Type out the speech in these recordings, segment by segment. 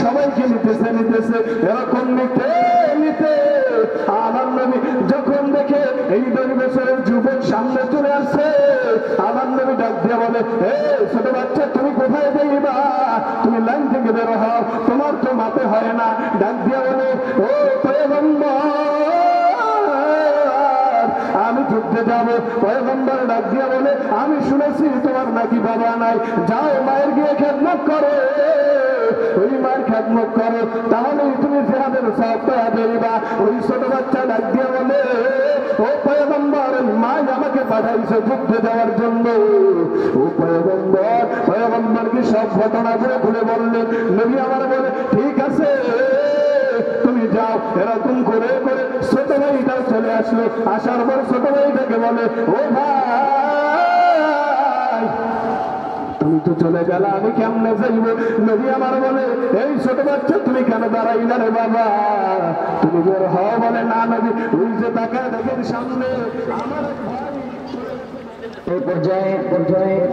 সবাইকে নিতেছে এরকম নিতে নিতে আমার নবী যখন দেখে এই 10 বছরের যুবক সামনে চলে আসছে, আমার নবী ডাক দিয়ে বলে, ছোট বাচ্চা তুমি কোথায় যাইবা? তুমি লাইন থেকে বের হও, তোমার তো মাপে হয় না। ডাক দিয়ে বলে, ও পয়গম্বর, আমি যুদ্ধে যাব। পয়গম্বর ডাক দিয়ে বলে, আমি শুনেছি তোমার নাকি বাবা নাই, যাও মায়ের গিয়ে খেদমত করো, ওই মায়ের খেদমত করো, তাহলেই তুমি জিহাদের সওয়াব পেয়ে যাইবা। ওই ছোট বাচ্চা ডাক দিয়ে বলে, ও পয়গম্বর, মা আমাকে পাঠাইছে যুদ্ধে যাওয়ার জন্য। ও পয়গম্বর, পয়গম্বরকে সব ঘটনাগুলো খুলে বললেন। নবী আমার বলে, ঠিক আছে তুমি যাও। এরকম করে করে ছোট ভাইটাও চলে আসলো। আসার পর ছোট ভাইটাকে বলে, ও ভাই তুমি তো চলে গেলা, আমি কেমনে যাইব? নবী আমার বলে, এই ছোট বাচ্চা তুমি কেন দাঁড়াইলা রে বাবা? তুমি বের হও। বলে, না নবী, ওই যে তাকায় দেখেন সামনে আমার এই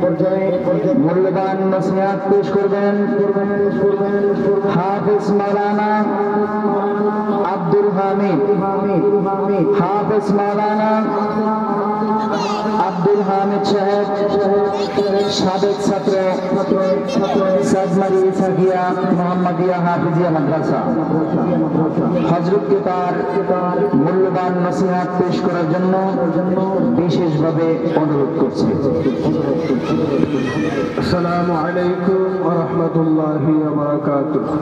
পর্যায়ে মূল্যবান নসিহত পেশ করবেন হাফেজ মাওলানা আব্দুল হামিদ, হাফেজ মাওলানা আব্দুল হামিদ সাহেব, সাবেক ছাত্র সাদমারি ইসাকিয়া মোহাম্মদিয়া হাফিজিয়া মাদ্রাসা। হযরতকে তার মূল্যবান নসিহত পেশ করার জন্য বিশেষভাবে অনুরোধ করছি। আসসালামু আলাইকুম ওয়া রাহমাতুল্লাহি ওয়া বারাকাতুহু।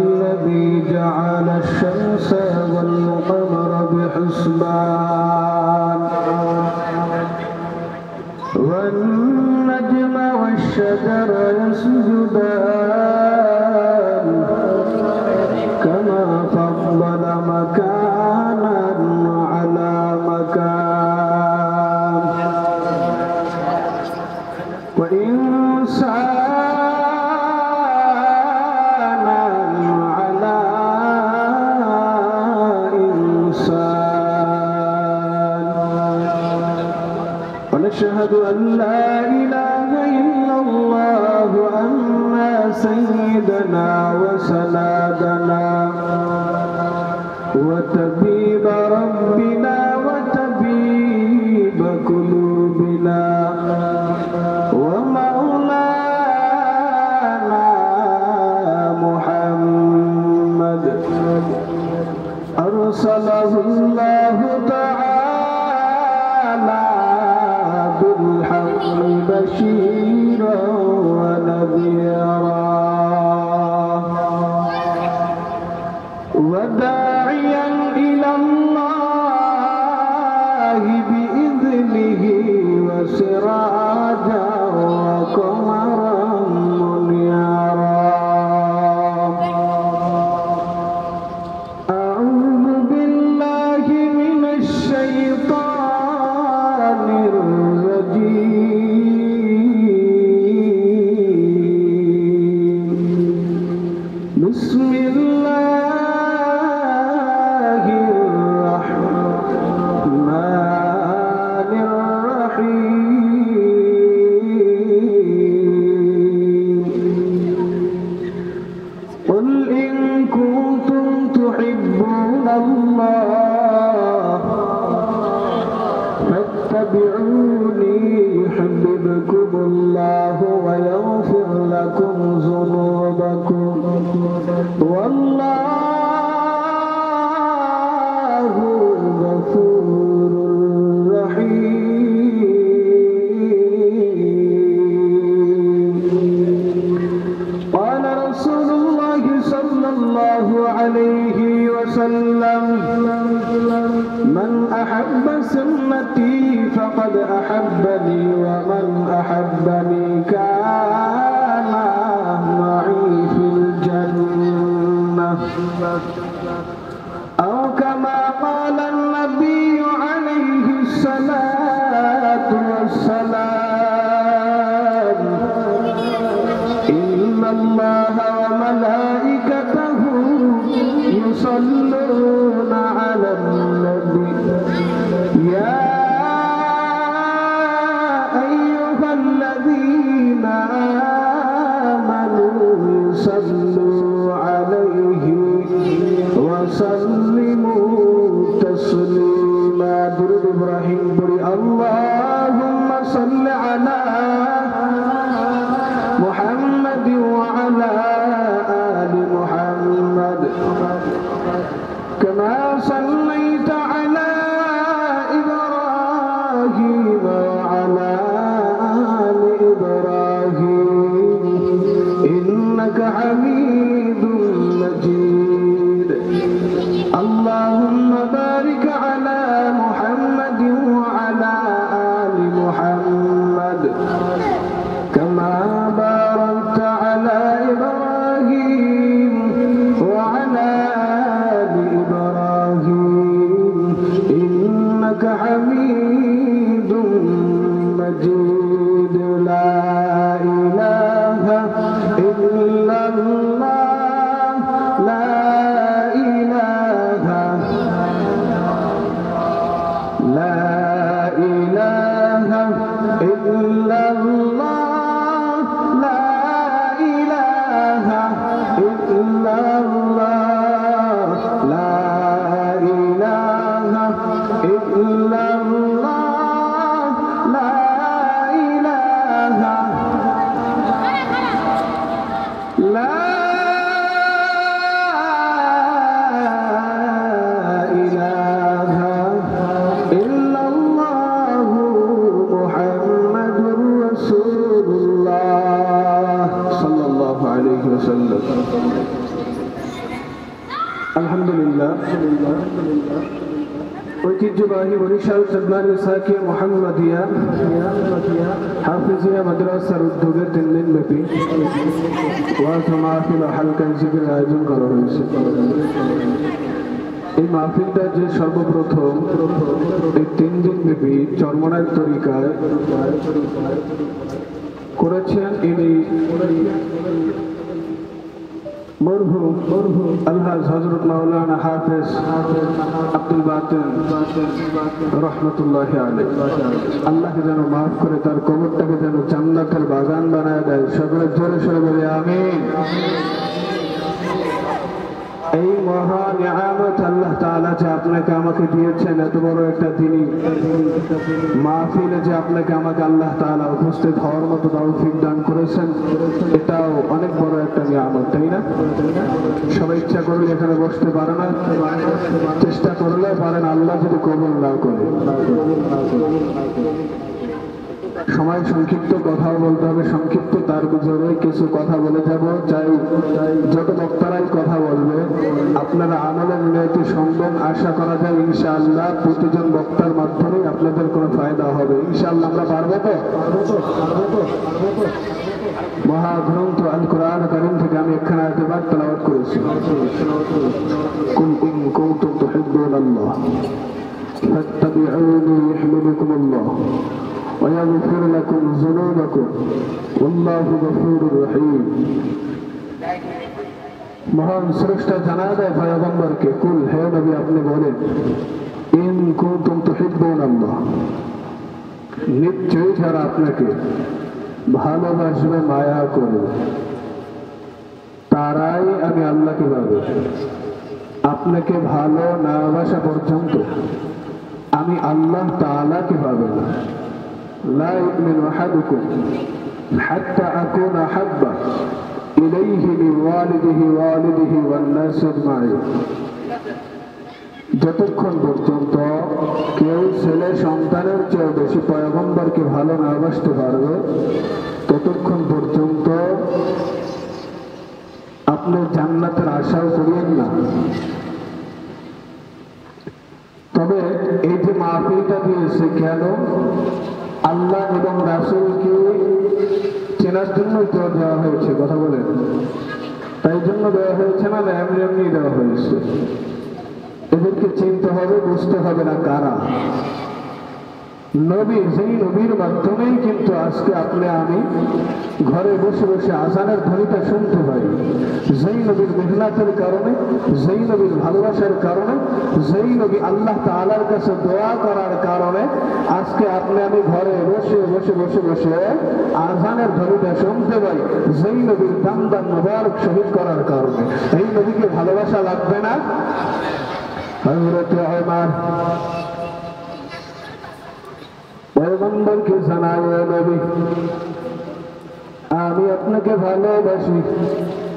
الذي جعل الشمس والقمر بحسبان والنجم والشجر يسجدان كما فضل مكانا على مكان وإنسانا على إنسان ونشهد أن لا إله إلا الله وأن سيدنا وسندنا وطبيب ربنا وطبيب قلوبنا ومولانا محمد أرسله الله تعالى بالحق بشيرا ونذيرا وداعيا إلى الله بإذنه وسراجا وقمرا منيرا. أعوذ بالله من الشيطان الرجيم. بسم الله الرحمن الرحيم. قل إن كنتم تحبون الله فاتبعوني يحببكم الله ويغفر لكم ذنوبكم والله غفور رحيم. قال رسول الله صلى الله عليه وسلم من أحب سنتي فقد أحبني ومن أحبني كان معي في الجنة أو كما قال النبي عليه الصلاة والسلام. إن الله وملائكته يصلون على النبي وسلموا تسليما درود إبراهيم بڑی اللهم صل على محمد وعلى آل محمد كما صليت على إبراهيم وعلى آل إبراهيم إنك حميد مجيد اللهم بارك على محمد وعلى آل محمد كما باركت على إبراهيم وعلى آل إبراهيم إنك حميد مجيد لا إله إلا الله لا إله إلا الله لا إله إلا الله لا إله إلا الله لا إله لا إله إلا الله محمد رسول الله صلى الله عليه وسلم আলহামদুলিল্লাহ ঐতিহ্যবাহী বরিশাল সাদমারি সাকিয়া মুহাম্মাদিয়া হাফিজিয়া মাদ্রাসার উদ্যোগে 3 দিন ব্যাপী ওয়াজ মাহফিল ও হালকা জিকিরের আয়োজন করা হয়েছে। এই মাহফিলটা যে সর্বপ্রথম এই 3 দিন ব্যাপী চরমনার তরিকায় করেছেন ইনি মরহুম আলহাজ হযরত মাওলানা হাফেজ আব্দুল বাতিন রহমতুল্লাহি আলাইহি। আল্লাহকে যেন মাফ করে তার কবরটাকে যেন জান্নাতের বাগান বানায় দেয়। সকলে জোরে সোরে বলে আমিন। এই মহা নিয়ামত আল্লাহ তাআলা যে আপনাকে আমাকে দিয়েছেন, এত বড় একটা দিনই মাহফিলে যে আপনাকে আমাকে আল্লাহ তাআলা উপস্থিত হওয়ার মতো তৌফিক দান করেছেন, এটাও অনেক বড় একটা নিয়ামত, তাই না? সবাই ইচ্ছা করলে এখানে বসতে পারে না, চেষ্টা করলে পারেন, আল্লাহ যদি কবুল না করে। সময় সংক্ষিপ্ত, কথাও বলতে হবে সংক্ষিপ্ত, তার ভিতরে কিছু কথা বলে যাব। চাই যত বক্তারাই কথা বলবে আপনারা আমলের নিয়তে শুনবেন। আশা করা যায় ইনশাআল্লাহ প্রতিজন বক্তার মাধ্যমে আপনাদের কোনো ফায়দা হবে ইনশাআল্লাহ। আমরা পারবো তো? মহাগ্রন্থ আল কোরআন কারীম থেকে আমি একখানা আয়াত তেলাওয়াত করেছি। কুল ইন কুনতুম তুহিব্বুনাল্লাহ ফাত্তাবিউনি ইউহিব্বুকুমুল্লাহ ويغفر لكم ذنوبكم والله غفور رحيم। মহান স্রষ্টা জানা দেয় পয়গম্বরকে, কুল, হে নবী আপনি বলেন, ইন কুনতুম তুহিব্বুনাল্লাহ, নিশ্চয়ই যারা আপনাকে ভালোবাসবে, মায়া করবে, তারাই আমি আল্লাহকে পাবে। আপনাকে ভালো না বাসা পর্যন্ত আমি আল্লাহ তাআলাকে পাবে না। لا يؤمن أحدكم حتى أكون أحب إليه من والده والناس أجمعين। যতক্ষণ পর্যন্ত কেউ ছেলে সন্তানের চেয়ে বেশি পয়গম্বরকে ভালো না বাসতে পারবে, ততক্ষণ পর্যন্ত আপনি জান্নাতের আশাও করিয়েন না। তবে এই যে মাহফিলটা দিয়েছে, কেন? আল্লাহ এবং রাসূলকে চেনার জন্যই তো দেওয়া হয়েছে, কথা বলেন। তাই জন্য দেওয়া হয়েছে না, এমনি এমনি দেওয়া হয়েছে। এদেরকে চিনতে হবে, বুঝতে হবে না কারা। নবী, যেই নবীর মাধ্যমেই কিন্তু আজকে আপনি আমি ঘরে বসে বসে আজানের ধ্বনিটা শুনতে পাই। যেই নবীর মেহনতের কারণে, যেই নবীর ভালোবাসার কারণে, যেই নবী আল্লাহ তাআলার কাছে দোয়া করার কারণে আজকে আপনি আমি ঘরে বসে বসে বসে বসে আজানের ধ্বনিটা শুনতে পাই। যেই নবীর দামদান মুবারক শহীদ করার কারণে। এই নবীকে ভালোবাসা লাগবে না? হযরত ওমর পয়গম্বরকে জানায়, নবী আমি আপনাকে ভালোবাসি,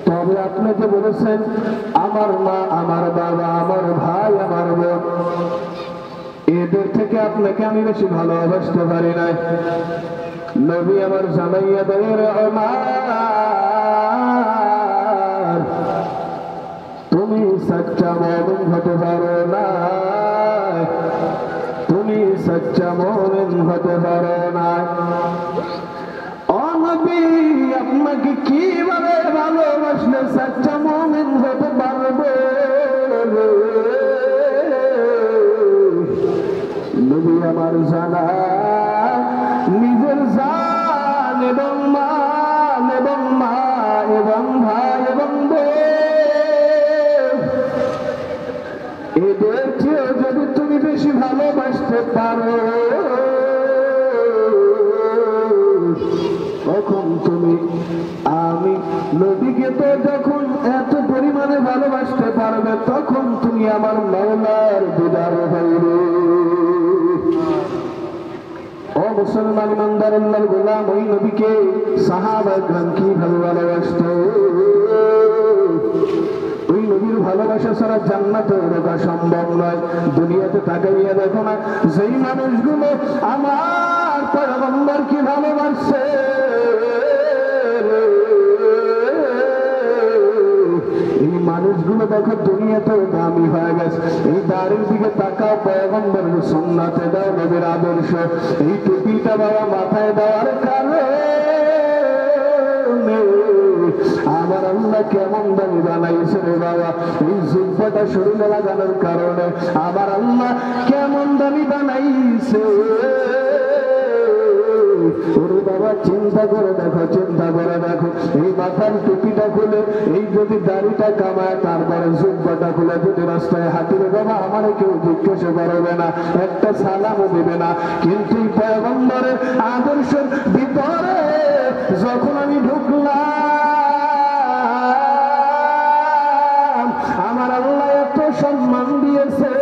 তবে আপনি যে বলেছেন আমার মা, আমার বাবা, আমার ভাই, আমার বোন, এদের থেকে আপনাকে আমি বেশি ভালোবাসতে পারি নাই। নবী আমার জানাইয়া দেয়, রে ওমর তুমি সচ্চা মুমিন হতে পারো না, তুমি সচ্চা মুমিন হতে পারো না। ও নবী আপনাকে কিভাবে ভালোবাসলে সচ্চা মুমিন হতে পারবে? নবী আমার জানা নিজের জান এবং মাল এবং মা এবং ভাই এবং বোন, এদের চেয়ে যদি তুমি বেশি ভালোবাসতে পারো, তখন তুমি আমি নবীকে তো যখন এত পরিমাণে ভালোবাসতে পারবে, তখন তুমি আমার মাওলার দিদার হইবে। ও মুসলমান ইমানদার আল্লাহর গোলাম, ওই নবীকে সাহাবায়ে কেরাম কিভাবে ভালোবাসতো? ওই নবীর ভালোবাসা ছাড়া জান্নাতে ঢোকা সম্ভব নয়। দুনিয়াতে তাকাইয়া দেখো না, যেই মানুষগুলো আমার পয়গম্বরকে ভালোবাসছে, এই মানুষগুলো দেখো দুনিয়াতেও দামি হয়ে গেছে। এই দাড়ির দিকে তাকাও, পয়গম্বরের সুন্নাতে দাও, নবীর আদর্শ। এই টুপিটা বাবা মাথায় দেওয়ার কারণে আমার আল্লাহ কেমন দামি বানাইছে রে বাবা। এই জুব্বাটা শরীরে লাগানোর কারণে আমার আল্লাহ কেমন দামি বানাইছে। ওরে বাবা চিন্তা করে দেখো, চিন্তা করে দেখো, এই মাথার টুপিটা খুলে, এই যদি দাড়িটা কামায়, তারপরে জুব্বাটা খুলে যদি রাস্তায় হাঁটিলে বাবা আমার কেউ জিজ্ঞাসা করবে না, একটা সালামও দেবে না। কিন্তু পয়গম্বরের আদর্শের ভিতরে যখন আমি ঢুকলাম, আমার আল্লাহ এত সম্মান দিয়েছে,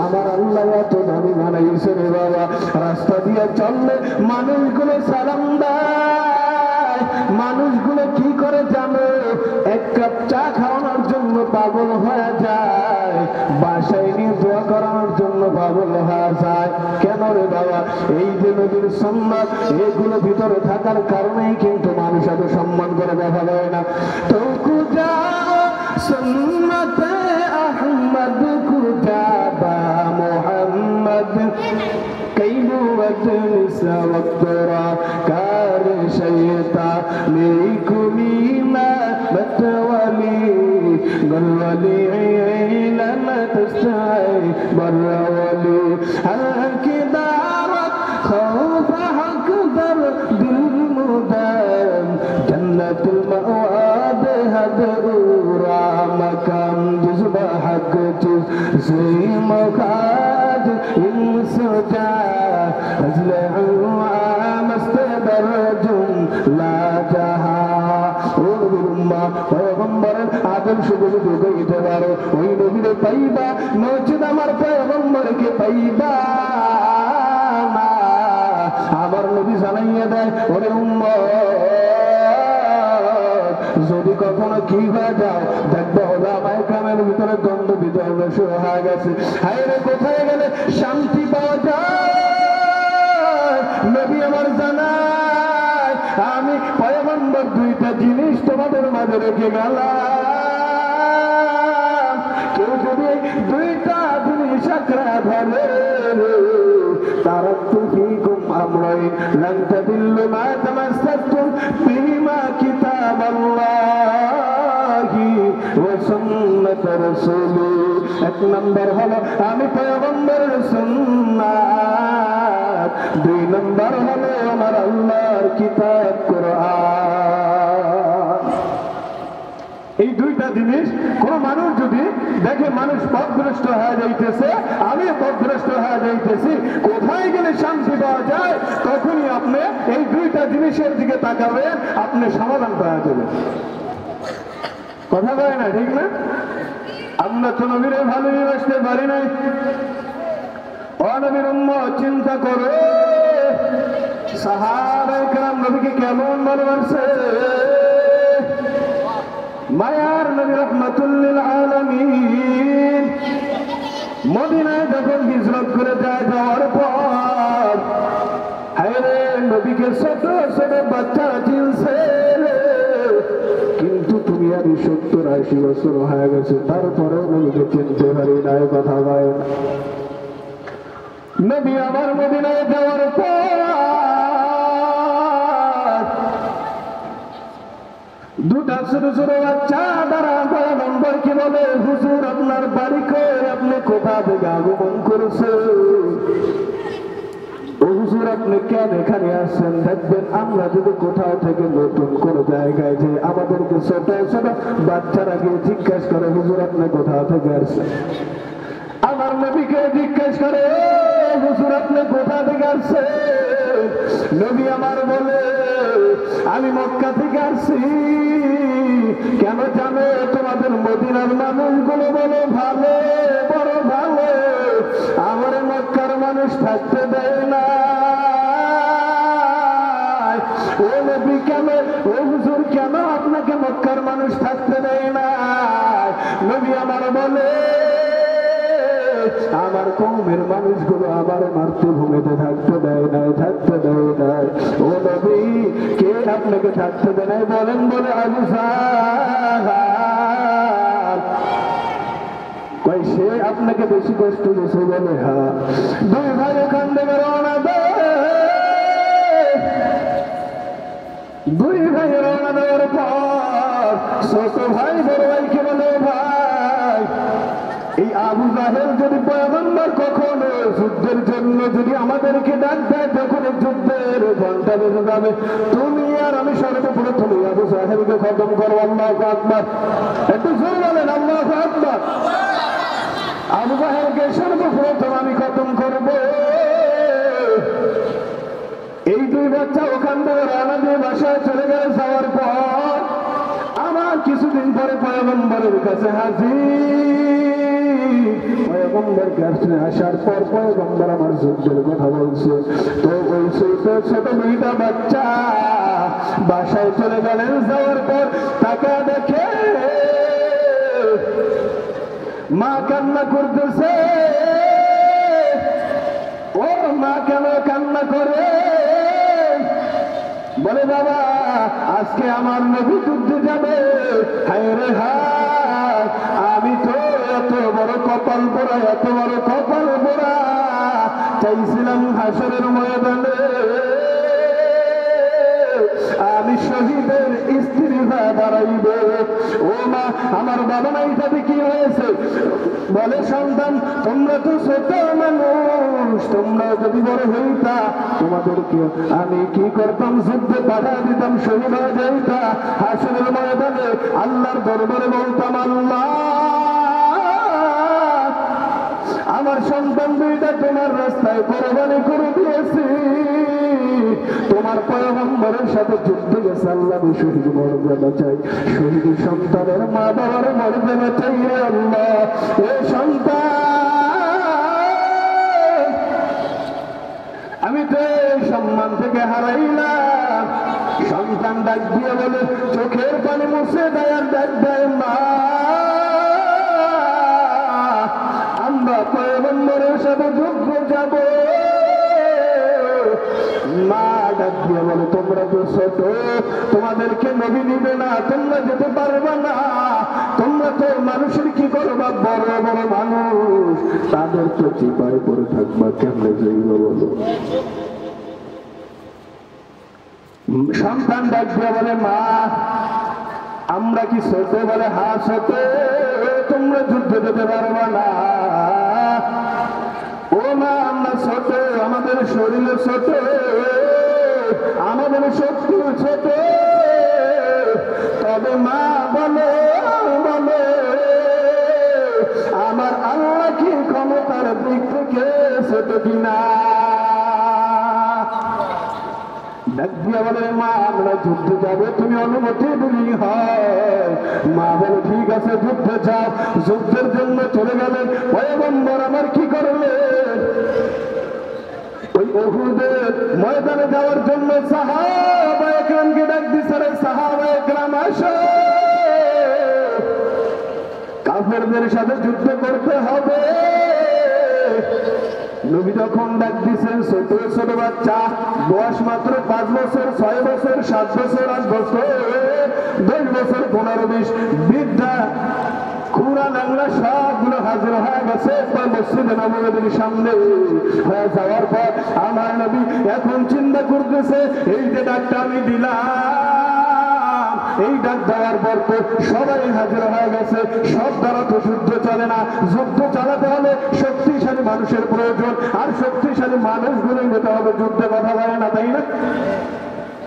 আমার আল্লাহ এত দামি বানাইছে রে বাবা। রাস্তা দিয়ে চললে মানুষগুলো সালাম দেয়, মানুষগুলো কি করে জানো? এক কাপ চা খাওয়ানোর জন্য পাগল হয়ে যায়, বাসায় নিয়ে দোয়া করানোর জন্য পাগল হয়ে যায়। কেন রে বাবা? এই যে নবীর সুন্নাত, এগুলো ভিতরে থাকার কারণেই কিন্তু মানুষ এত সম্মান করে দেখা যায় না। তো কুজা সুন্নাতে আহমদ কুজাবা মোহাম্মদ কইবু ওয়াজনিসা ওয়াক্তরা কার শৈতা মেকুনি মা বতওয়ালি গলওয়ালি ইলানা তস্তাই বরওয়ালি হাকি দারত خوف حق در دل مدام جنতুল মাওয়াদ হাদুরা মাকাম জুবা হক চিজ সেই মখাদ ইনসুজা আজলহু আমস্তবরজুম লা জাহা। ও উম্মা পয়গম্বরের আদর্শ যদি ঢুকাইতে পারো, ওই নবীরে পাইবা, নচেত আমার পয়গম্বরকে পাইবা না। আমার নবী জানাইয়া দেয়, ওরে উম্মত যদি কখনো কি হয়ে যাও, দেখবো ওলামায়ে কেরামের ভিতরে দ্বন্দ্ব বিতর্ক শুরু হয়ে গেছে। হায়রে কোথায় গেলে শান্তি পাওয়া যায়? নবী আমার জানায়, আমি পয়গম্বর দুইটা জিনিস তোমাদের মাঝে রেখে গেলাম। কেউ যদি দুইটা জিনিস আঁকড়া ধরে, তারাকতু ফীকুম আমরাইন লান তাদিল্লু মা তামাসসাকতুম বিহিমা কিতাবাল্লাহি ওয়া সুন্নাত রাসূলি। এক নম্বর হলো আমি পয়গম্বরের সুন্নাত, দুই নম্বর হলো আমার আল্লাহর কিতাব কোরআন। এই দুইটা জিনিস কোন মানুষ যদি দেখে মানুষ পথভ্রষ্ট হয়ে যাইতেছে, আমি পথভ্রষ্ট হয়ে যাইতেছি, কোথায় গেলে শান্তি পাওয়া যায়, তখনই আপনি এই দুইটা জিনিসের দিকে তাকাবেন, আপনি সমাধান পাওয়া যাবেন। কথা বলে না, ঠিক না? আমরা তো নবীরে ভালোবাসতে পারি নাই। নবীর উম্মত চিন্তা করো, সাহাবায়ে কেরাম নবীকে কেমন ভালোবাসে। মায়ার নবী রাহমাতুল লিল আলামিন মদিনায় যখন হিজরত করে যায়, যাওয়ার পর হায়রে নবীকে ছোট ছোট বাচ্চারা চিনছে, কিন্তু তুমি আর 70-80 বছর হয়ে গেছে, তারপরেও নবীকে চিনতে পারি নাই। কথা বলে না। নবী আমার মদিনায় যাওয়ার পর দুটা ছোট ছোট বাচ্চা দ্বারা পয়গম্বরকে বলে, হুজুর আপনার বাড়ি কই, আপনি কোথা থেকে আগমন করেছে? ও হুজুর আপনি কেন এখানে আসছেন? দেখবেন আমরা যদি কোথাও থেকে নতুন কোন জায়গায় যে আমাদেরকে ছোট ছোট বাচ্চারা গিয়ে জিজ্ঞাসা করে, হুজুর আপনি কোথা থেকে আসছেন? আমার নবীকে জিজ্ঞাসা করে, হুজুর আপনি কোথা থেকে আসছেন? নবী আমার বলে, আমি মক্কা থেকে আসছি। কেন জানো? তোমাদের মদিনার মানুষগুলো বলো ভালো, বড় ভালো, আমার মক্কার মানুষ থাকতে দেয় না। ও নবী কেন, ও হুজুর কেন আপনাকে মক্কার মানুষ থাকতে দেয় না? নবী আমার বলে, আমার কওমের মানুষগুলো আমার মাতৃভূমিতে থাকতে দেয় নাই, থাকতে দেয় নাই। ও নবী কে আপনাকে থাকতে দেয় নাই বলেন? বলে আবু জাহল। কই সে আপনাকে বেশি কষ্ট দিয়েছে? বলে হ্যাঁ। দুই ভাই ওখান থেকে রওনা দেয়। দুই ভাই রওনা দেওয়ার পর ছোট ভাই বড় ভাইকে বলে, ভাই এই আবু জাহেল যদি পয়গম্বর কখনো যুদ্ধের জন্য যদি আমাদেরকে ডাক দেয়, যখন যুদ্ধের ঘন্টা বেজে যাবে, তুমি আর আমি সর্বপ্রথম আবু জাহেলকে খতম করো। আল্লাহু আকবার। একটু জোরে বলেন আল্লাহু আকবার। আবু জাহেলকে সর্বপ্রথম আমি খতম করব। এই দুই বাচ্চা ওখান থেকে রানা দিয়ে বাসায় চলে গেলে, যাওয়ার পর আমার কিছুদিন পরে পয়গম্বরের কাছে হাজির। পয়গম্বর কাছে আসার পর পয়গম্বর আমার যুদ্ধের কথা বলছে। তো ওই ছোট ছোট দুইটা বাচ্চা বাসায় চলে গেলেন। যাওয়ার পর তাকে দেখে মা কান্না করতেছে। ও মা কেন কান্না করে? বলে বাবা আজকে আমার নবী যুদ্ধে যাবে। হায় রে হায়, আমি তো এত বড় কপাল পোড়া, এত বড় কপাল পোড়া চাইছিলাম হাসরের ময়দানে আমি শহীদের স্ত্রী হয়ে দাঁড়াইব। ও মা আমার বাবা নাই, তাতে কি হয়েছে? বলে সন্তান তোমরা তো ছোট মানুষ, তোমরা যদি বড় হইতা তোমাদেরকে আমি কি করতাম? যুদ্ধে বাধা দিতাম, শহীদ হয়ে যাইতা। হাসরের ময়দানে আল্লাহর দরবারে বলতাম, আল্লাহ আমার সন্তান দুইটা তোমার রাস্তায় কোরবানি করে দিয়েছি, তোমার পয়গম্বরের সাথে যুদ্ধে গেছে। আল্লাহ আমি শহীদ মর্যাদা চাই, শহীদ সন্তানের মা বাবার মর্যাদা চাই। রে আল্লাহ এ সন্তান আমি তো এই সম্মান থেকে হারাইলাম। সন্তান ডাক দিয়ে বলে, চোখের পানি মুছে দেয়, ডাক দেয়, মা আমরা পয়গম্বরের সাথে যুদ্ধ যাব। মা ডাক দিয়ে বলে, তোমরা তো ছোট, তোমাদেরকে নবী নিবে না, তোমরা যেতে পারবে না। তোমরা তো মানুষের কি করবা? বড় বড় মানুষ, তাদের তো চিপায় পড়ে থাকবা, কেমনে যাইব বলো? সন্তান ডাক দিয়ে বলে, মা আমরা কি ছোট? বলে হ্যাঁ ছোট, তোমরা যুদ্ধে যেতে পারবা না। ও মা, আমরা ছোট, আমাদের শরীরে ছোট, আমাদের শক্তি ছোট, তবে মা বলে বলে আমার আল্লাহ কি ক্ষমতার দিক থেকে ছোট কিনা? ডাক দিয়া বলে মা, আমরা যুদ্ধে যাবো, তুমি অনুমতি দিলি হয়। মা বলে ঠিক আছে, যুদ্ধে যাও। যুদ্ধের জন্য চলে গেলেন। পয়গম্বর আমার কি করলেন? ওই উহুদের ময়দানে যাওয়ার জন্য সাহাবা একরামকে ডাক দিছে, রে সাহাবা একরাম আসো, কাফেরদের সাথে যুদ্ধ করতে হবে। নবী যখন ডাক দিচ্ছেন, ছোট ছোট বাচ্চা, বয়স মাত্র 5 বছর, 6 বছর, 7 বছর, 8 বছর, 10 বছর, 15, 20, বৃদ্ধা খুরা নাংলা সবগুলো হাজির হয়ে গেছে মসজিদে নববীর সামনে। হয়ে যাওয়ার পর আমার নবী এখন চিন্তা করতেছে, এই যে ডাকটা আমি দিলাম, এই ডাক দেওয়ার পর তো সবাই হাজির হয়ে গেছে। সব দ্বারা তো যুদ্ধ চলে না, যুদ্ধ চালাতে হলে শক্তিশালী মানুষের প্রয়োজন, আর শক্তিশালী মানুষগুলো নিতে হবে। যুদ্ধে কথা বলে না, তাই না?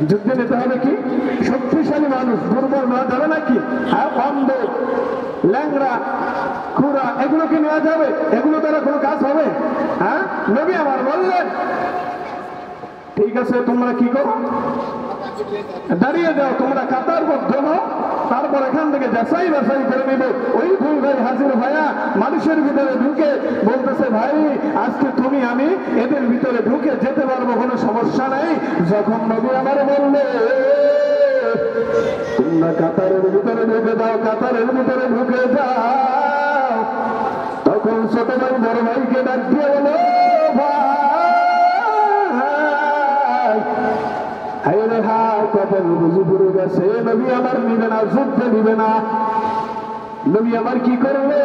যুদ্ধে নিতে হবে কি শক্তিশালী মানুষ, দুর্বল নেওয়া যাবে নাকি? হ্যাঁ, অন্ধ, ল্যাংরা, খুরা, এগুলোকে নেওয়া যাবে? এগুলো দ্বারা কোনো কাজ হবে? হ্যাঁ, নবী আমার বললেন ঠিক আছে, তোমরা কি করো, দাঁড়িয়ে যাও, তোমরা কাতারবদ্ধ হও, তারপর এখান থেকে যাচাই বাছাই করে নিব। ওই 2 ভাই হাজির ভাইয়া মানুষের ভিতরে ঢুকে বলতেছে, ভাই আজকে তুমি আমি এদের ভিতরে ঢুকে যেতে পারবো, কোনো সমস্যা নাই। যখন নবী আমার বললে তোমরা কাতারের ভিতরে ঢুকে যাও, কাতারের ভিতরে ঢুকে যাও, তখন ছোট ভাই বড় ভাইকে ডাক দিয়ে বলো, কপাল বুঝি পুরো গেছে, নবী আমার নিবে না, যুদ্ধে নিবে না। নবী আমার কি করবে?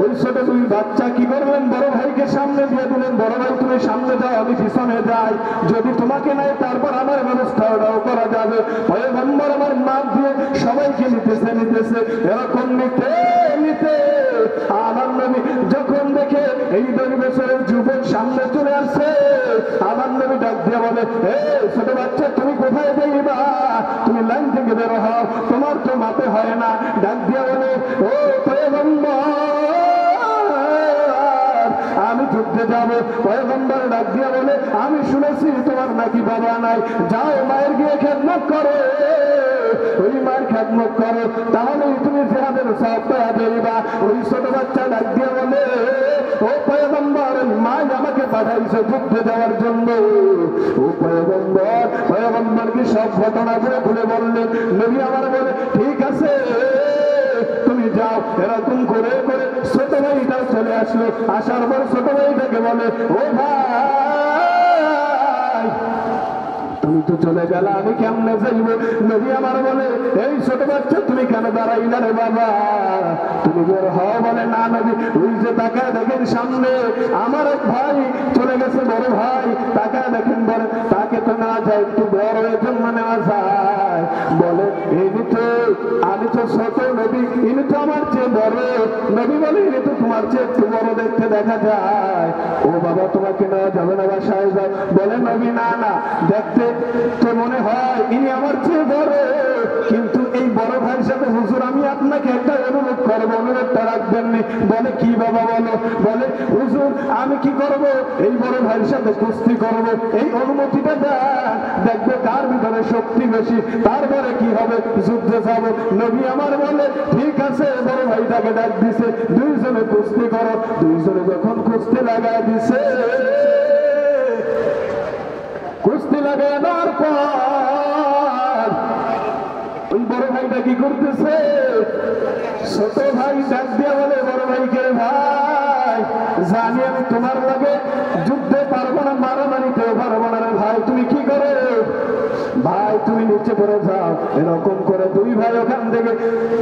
ওই ছোট 2 বাচ্চা কি করলেন? বড় ভাইকে সামনে দিয়ে দিলেন, বড় ভাই তুমি সামনে যাও, আমি পিছনে যাই, যদি তোমাকে নাই তারপর আমার ব্যবস্থা ওটাও করা যাবে। পয়গম্বর আমার মাপ দিয়ে সবাইকে নিতেছে, এরকম নিতে নিতে আমার নবী যখন দেখে এই 10 বছরের যুবক সামনে চলে আসছে, আমার নবী ডাক দিয়ে বলে, ছোট বাচ্চা তুমি কোথায় যাইবা? তুমি লাইন থেকে বের হও, তোমার তো মাপে হয় না। ডাক দিয়ে বলে, ও পয়গম্বর, আমি যুদ্ধে যাবো। পয়গম্বর ডাক দিয়ে বলে, আমি শুনেছি তোমার নাকি বাবা নাই, যাও মায়ের গিয়ে খেদমত করো, ওই মায়ের খেদমত করো, তাহলেই তুমি জিহাদের সওয়াব পেয়ে যাইবা। ওই ছোট বাচ্চা ডাক দিয়ে বলে, ও পয়গম্বর, মা আমাকে পাঠাইছে যুদ্ধে যাওয়ার জন্য। ও পয়গম্বর, পয়গম্বরকে সব ঘটনাগুলো খুলে বললেন। নবী আমার বলে, ঠিক আছে তুমি যাও। এরকম করে করে ছোট ভাইটাও চলে আসলো। আসার পর ছোট ভাইটাকে বলে, ও ভাই তুমি তো চলে গেলা, আমি কেমনে যাইব? নবী আমার বলে, এই ছোট বাচ্চা তুমি কেন দাঁড়াইলা রে বাবা, তুমি বের হও। বলে, না নবী, ওই যে তাকায় দেখেন সামনে আমার এক ভাই চলে গেছে, বড় ভাই, তাকায় দেখেন, বলে তাকে তো না যায়, একটু বড় এর জন্য নেওয়া যায়। বলে, ইনি তো, আমি তো ছোট নবী, ইনি তো আমার চেয়ে বড়। নবী বলে, ইনি তো তোমার চেয়ে একটু বড় দেখতে দেখা যায়। ও বাবা, তোমাকে নেওয়া যাবে না, বাসায় যাও। বলে নবী, না না, দেখতে তো মনে হয় ইনি আমার চেয়ে বড়, কিন্তু এই বড় ভাইয়ের সাথে হুজুর আমি আপনাকে একটা অনুরোধ করবো, অনুরোধটা রাখবেননি। বলে, কি বাবা বলো? বলে, হুজুর আমি কি করব? এই বড় ভাইয়ের সাথে কুস্তি করব, এই অনুমতিটা দেন, দেখবো কার ভিতরে শক্তি বেশি, তারপরে কি হবে, যুদ্ধে যাব। নবী আমার বলে, ঠিক আছে। বড় ভাইটাকে ডাক দিছে, 2 জনে কুস্তি করো। 2 জনে যখন কুস্তি লাগায় দিছে, কুস্তি লাগায় দেওয়ার পর ওই বড় ভাইটা কি করতেছে, ছোট ভাই ডাক দিয়ে বলে, বড় ভাইকে, ভাই জানি আমি তোমার লাগে যুদ্ধে পারবো না, মারামারিতেও পারবো না রে ভাই, তুমি কি করো? ভাই তুমি নিচে নিচে পড়ে যাও। এরকম করে দুই ভাই ওখান থেকে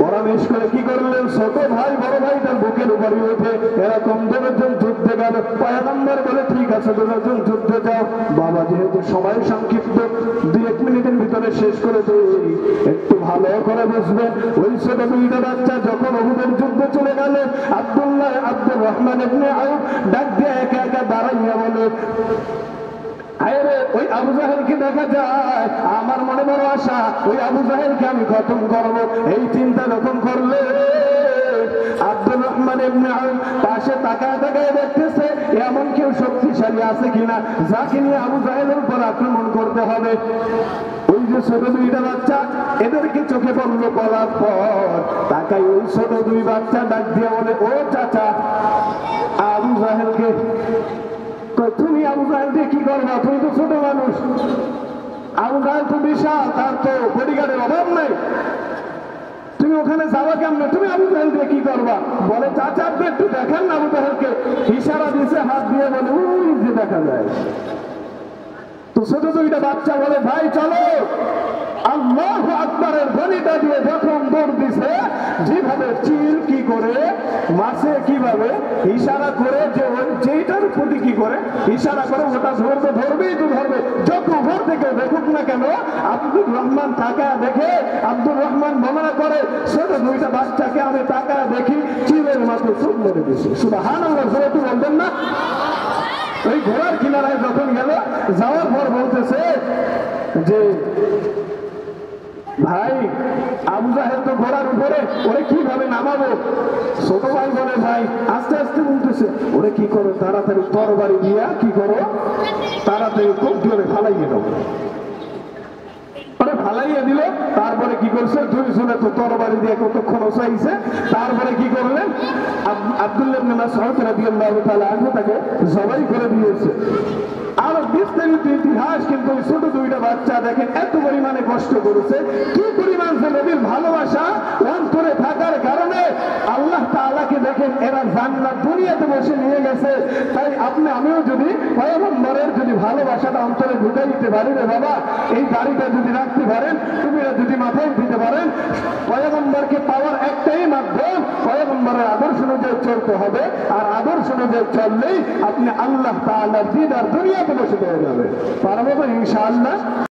পরামর্শ করে কি করলেন, ছোট ভাই বড় ভাই তার বুকের উপরে উঠে এরকম দুজন যুদ্ধে গেল। পয়গম্বর বলে ঠিক আছে দুজন যুদ্ধে যাও। বাবা যেহেতু সময় সংক্ষিপ্ত, 2-1 মিনিটের ভিতরে শেষ করে দেই, একটু ভালো করে বুঝবেন। ওই ছোট দুইটা বাচ্চা যখন উহুদের যুদ্ধে চলে গেল, আব্দুর রহমান ইবনে আউফ ডাক দিয়ে একা একা দাঁড়াইয়া বলে, আরে ওই আবু জাহেলকে দেখা যায়, আমার মনে বড় আশা ওই আবু জাহেলকে আমি খতম করবো। এই চিন্তা যখন করলে আব্দুর রহমান ইবনে আউফ পাশে তাকায় তাকায় দেখতেছে এমন কেউ শক্তিশালী আছে কিনা যাকে নিয়ে আবু জাহেলের উপর আক্রমণ করতে হবে। ওই যে ছোট দুইটা বাচ্চা, এদেরকে চোখে পড়লো বলার পর তাকাই ওই ছোট দুই বাচ্চা ডাক দিয়ে বলে, ও চাচা, আবু জাহেলকে তুমি আবু জাহেল দিয়ে কি করবা? তুমি তো ছোট মানুষ। আবু জাহেল তো বিশাল, তার তো বডিগার্ডের অভাব নাই, তুমি ওখানে যাওয়া কেমন? তুমি আবু জাহেল দিয়ে কি করবা? বলে চাচা আপনি একটু দেখেন না আবু জাহেলকে। ইশারা দিছে হাত দিয়ে, বলে ওই যে দেখা যায়। তো ছোট দুইটা বাচ্চা বলে ভাই চলো। আল্লাহু আকবারের ধ্বনিটা দিয়ে যখন দৌড় দিছে, যেভাবে চিল কি করে মাসে কিভাবে ইশারা করে যে ওই যেটার প্রতি কি করে ইশারা করে ওটা ধরবে, ধরবেই তো ধরবে, যত ঘর থেকে দেখুক না কেন। আব্দুর রহমান তাকায় দেখে, আব্দুর রহমান বর্ণনা করে ছোট দুইটা বাচ্চাকে আমি তাকায় দেখি চিলের মতো চুপ মেরে দিছে। সুবহানাল্লাহ, জোরে তো বলবেন না? ওই ঘোড়ার কিনারায় যখন গেল, যাওয়ার পর বলতেছে যে ভাই আবু জাহেল তো ঘোড়ার উপরে, ওরে কিভাবে নামাবো? ছোট ভাই বলে ভাই আস্তে আস্তে বলতেছে, ওরে কি করো তাড়াতাড়ি তরবারি দিয়া কি করো তাড়াতাড়ি খুব জোরে ফালাইয়ে দাও। ফালাইয়া দিল। তারপরে কি করছে, দুইজনে তো তরবারি দিয়ে কতক্ষণ চাইছে। তারপরে কি করলেন, আব্দুল্লাহ ইবনে মাসউদ রাদিয়াল্লাহু তাআলা আনহু তাকে জবাই করে দিয়েছে। আর বিস্তারিত ইতিহাস কিন্তু ছোট দুইটা বাচ্চা দেখেন এত পরিমাণে কষ্ট করেছে, কি পরিমাণ যে নবীর ভালোবাসা অন্তরে থাকার কারণে আল্লাহ তাআলাকে দেখেন এরা জান্নাত দুনিয়াতে বসে নিয়ে গেছে। তাই আপনি আমিও যদি পয়গম্বরের যদি ভালোবাসাটা অন্তরে ঢুকাই দিতে পারি, রে বাবা এই গাড়িটা যদি রাখতে পারেন, তুমি যদি মাথায় দিতে পারেন, পয়গম্বরকে পাওয়ার একটাই মাধ্যম, পয়গম্বরের আদর্শ অনুযায়ী চলতে হবে। আর আদর্শ অনুযায়ী চললেই আপনি আল্লাহ তাআলার দিদার দুনিয়াতে বসে পেয়ে যাবে। পারবো তো ইনশাআল্লাহ।